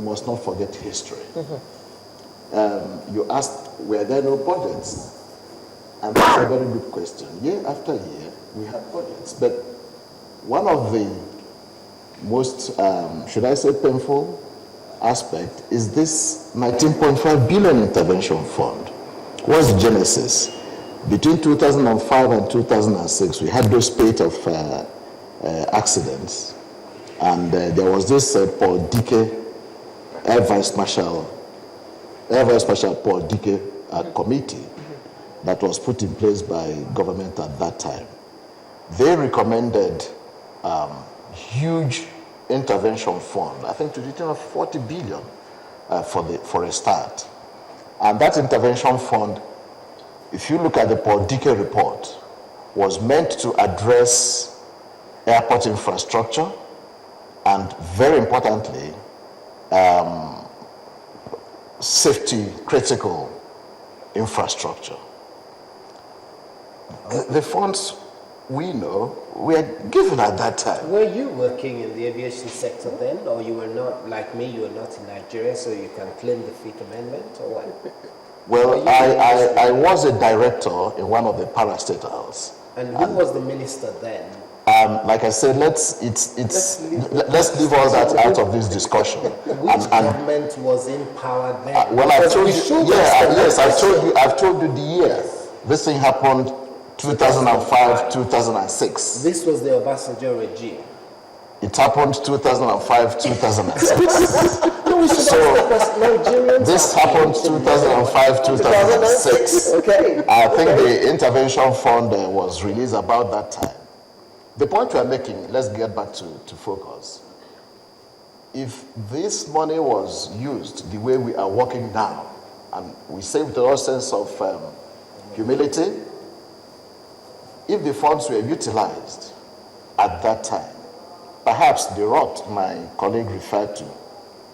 must not forget history. You asked, were there no budgets? And that's a very good question. Year after year, we had budgets. But one of the most, should I say, painful aspect is this 19.5 billion intervention fund. What's the genesis? Between 2005 and 2006, we had those spate of accidents. And there was this Paul Dike, Air Vice Marshal Paul Dike committee that was put in place by government at that time. They recommended huge intervention fund, I think to the tune of 40 billion for a start. And that intervention fund, if you look at the Paul Dike report, was meant to address airport infrastructure and, very importantly, safety critical infrastructure. The funds we know were given at that time. Were you working in the aviation sector then, or you were not, like me, you were not in Nigeria, so you can claim the Fifth Amendment, or what? Well, I was a director in one of the parastatals. And who was the minister then? Like I said, let's leave all that out of this discussion. Which government was in power then? Well, I've told you. Yes, I've told you the year. Yes. This thing happened 2005, 2006. This was the Obasanjo regime. It happened 2005, 2006. So this happened 2005, 2006. Okay. I think the intervention fund was released about that time. The point we are making, let's get back to focus. If this money was used the way we are working now, and we say with a sense of humility, if the funds were utilized at that time, perhaps the rot my colleague referred to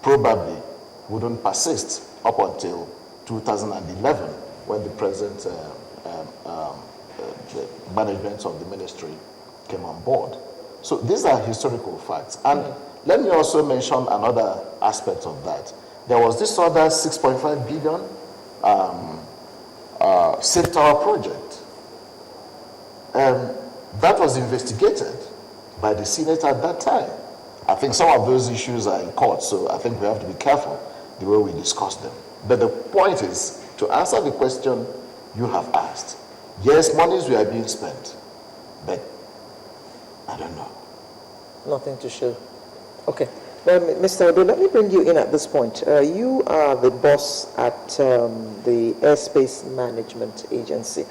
probably wouldn't persist up until 2011 when the present the management of the ministry came on board. So these are historical facts. And let me also mention another aspect of that. There was this other 6.5 billion Safe Tower project. That was investigated by the Senate at that time. I think some of those issues are in court, so I think we have to be careful the way we discuss them. But the point is, to answer the question you have asked, yes, monies were being spent, but I don't know. Nothing to show. Okay. Well, Mr. Odo, let me bring you in at this point. You are the boss at the Airspace Management Agency.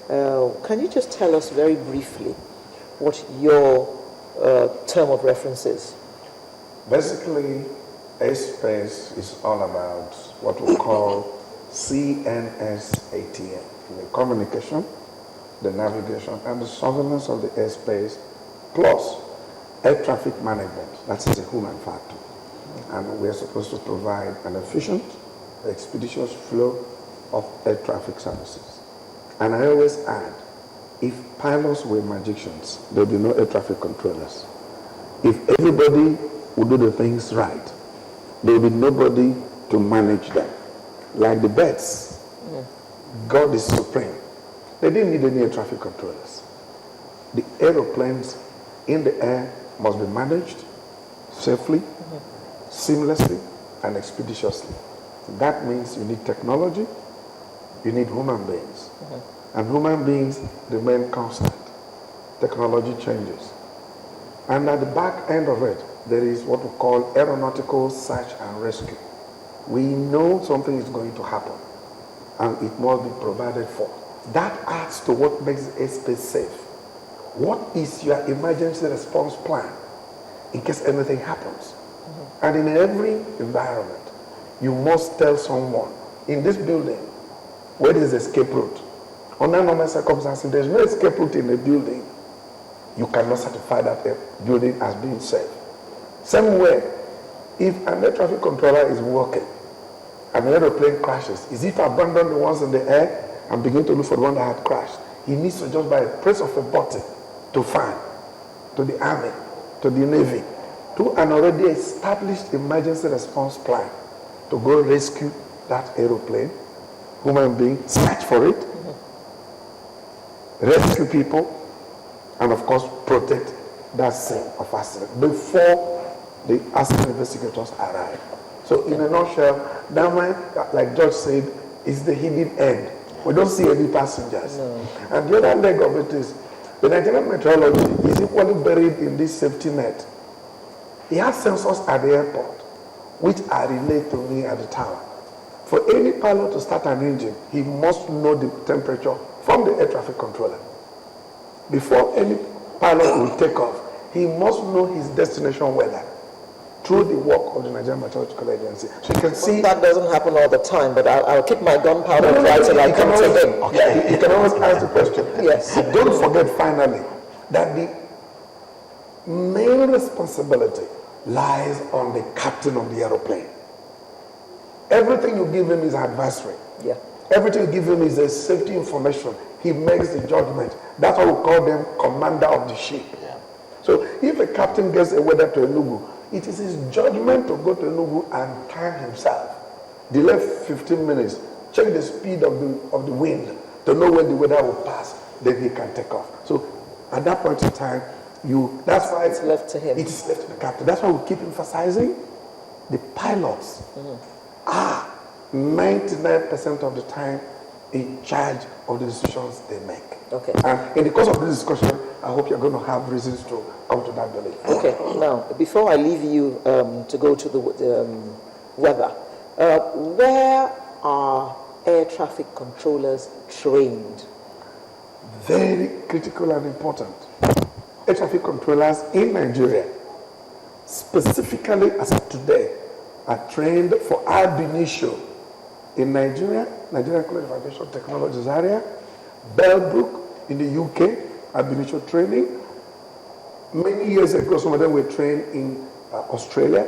Can you just tell us very briefly what your term of reference is? Basically, airspace is all about what we call CNS-ATM, the communication, the navigation, and the surveillance of the airspace, plus air traffic management. That is a human factor. And we are supposed to provide an efficient, expeditious flow of air traffic services. And I always add, if pilots were magicians, there would be no air traffic controllers. If everybody would do the things right, there would be nobody to manage them. Like the birds, God is supreme. They didn't need any air traffic controllers. The aeroplanes in the air must be managed safely, seamlessly, and expeditiously. That means you need technology, you need human beings. And human beings remain constant. Technology changes. And at the back end of it, there is what we call aeronautical search and rescue. We know something is going to happen, and it must be provided for. That adds to what makes the airspace safe. What is your emergency response plan in case anything happens? And in every environment, you must tell someone, in this building, where is the escape route? Under normal circumstances, there's no escape route in a building. You cannot certify that building as being safe. Same way, if an air traffic controller is working and an aeroplane crashes, is if abandon the ones in the air and begin to look for the one that had crashed? He needs to just by a press of a button to find, to the Army, to the Navy, to an already established emergency response plan to go rescue that aeroplane, human being, search for it, rescue people, and of course protect that scene of accident before the accident investigators arrive. So in a nutshell, that one, like George said, is the hidden end. We don't see any passengers. No. And the other leg of it is, the Nigerian meteorology is equally buried in this safety net. He has sensors at the airport, which are relayed to me at the tower. For any pilot to start an engine, he must know the temperature from the air traffic controller. Before any pilot will take off, he must know his destination weather through the work of the Nigerian Meteorological Agency. So you can see... That doesn't happen all the time, but I'll keep my gunpowder dry till I come to him. Okay. You can always ask the question. Yes. Don't forget, finally, that the main responsibility lies on the captain of the aeroplane. Everything you give him is advisory. Yeah. Everything you give him is a safety information. He makes the judgment. That's why we call them commander of the ship. Yeah. So if a captain gets a weather to Enugu, it is his judgment to go to Enugu and time himself. Delay 15 minutes, check the speed of the wind to know when the weather will pass, then he can take off. So at that point in time, that's why it's left to him. It is left to the captain. That's why we keep emphasizing the pilots are 99% of the time in charge of the decisions they make. Okay. And in the course of this discussion, I hope you're going to have reasons to come to that belief. Okay. Now, before I leave you to go to the weather, where are air traffic controllers trained? Very critical and important. Air traffic controllers in Nigeria, specifically as of today, are trained for ab initio in Nigeria, Nigerian College of Aviation Technologies area, Bellbrook in the UK, ab initio training. Many years ago, some of them were trained in Australia,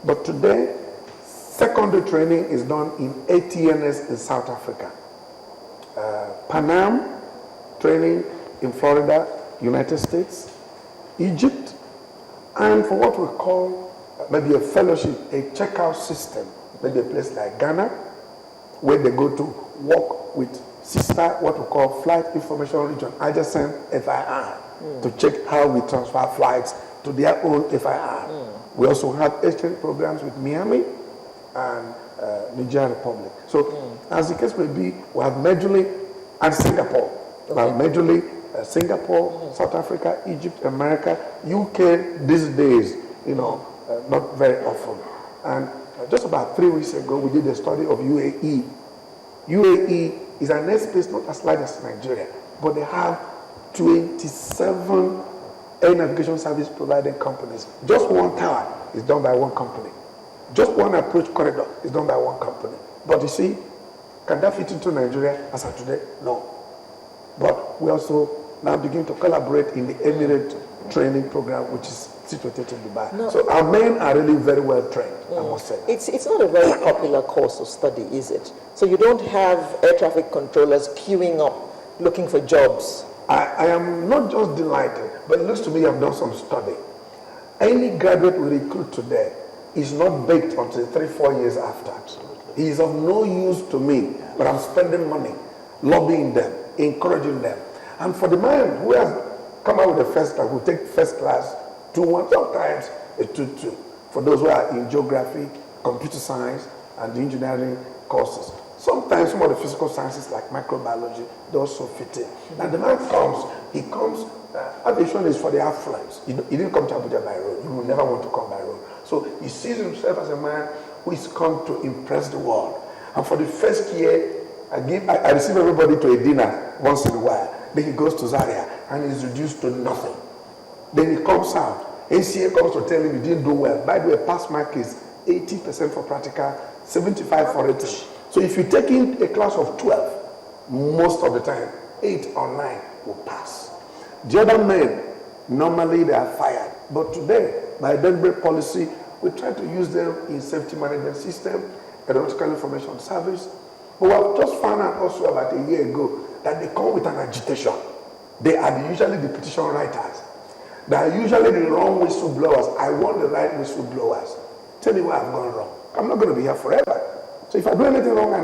but today, secondary training is done in ATNS in South Africa. Panam training in Florida, United States, Egypt, and for what we call maybe a fellowship, a checkout system, maybe a place like Ghana, where they go to work with sister, what we call Flight Information Region, adjacent FIR, to check how we transfer flights to their own FIR. We also have exchange programs with Miami and Nigeria Republic. So, as the case may be, we have majorly, and Singapore. We have majorly Singapore, South Africa, Egypt, America, UK these days, not very often. And just about 3 weeks ago, we did a study of UAE. UAE is an airspace not as large as Nigeria, but they have 27 air navigation service providing companies. Just one tower is done by one company. Just one approach corridor is done by one company. But you see, can that fit into Nigeria as of today? No. But we also now begin to collaborate in the Emirate training program, which is situated in Dubai. No. So our men are really very well trained, I must say. It's not a very popular course of study, is it? So you don't have air traffic controllers queuing up looking for jobs. I am not just delighted, but it looks to me I've done some study. Any graduate we recruit today is not baked until 3-4 years after. He is of no use to me, but I'm spending money, lobbying them, encouraging them. And for the man who has come out with a first class, who take first class, 2-1, sometimes a 2-2. For those who are in geography, computer science, and the engineering courses. Sometimes some of the physical sciences like microbiology, they also fit in. Now the man comes, aviation is for the affluents. He didn't come to Abuja by road. He will never want to come by road. So he sees himself as a man who is come to impress the world. And for the first year, I receive everybody to a dinner once in a while. Then he goes to Zaria and is reduced to nothing. Then he comes out. ACA comes to tell him he didn't do well. By the way, pass mark is 80% for practical, 75 for written. So if you take in a class of 12, most of the time, 8 or 9 will pass. The other men, normally they are fired. But today, by deliberate policy, we try to use them in safety management system, aeronautical information service. But we have just found out also about a year ago that they come with an agitation. They are usually the petition writers. There are usually the wrong whistleblowers. I want the right whistleblowers. Tell me where I've gone wrong. I'm not going to be here forever. So if I do anything wrong,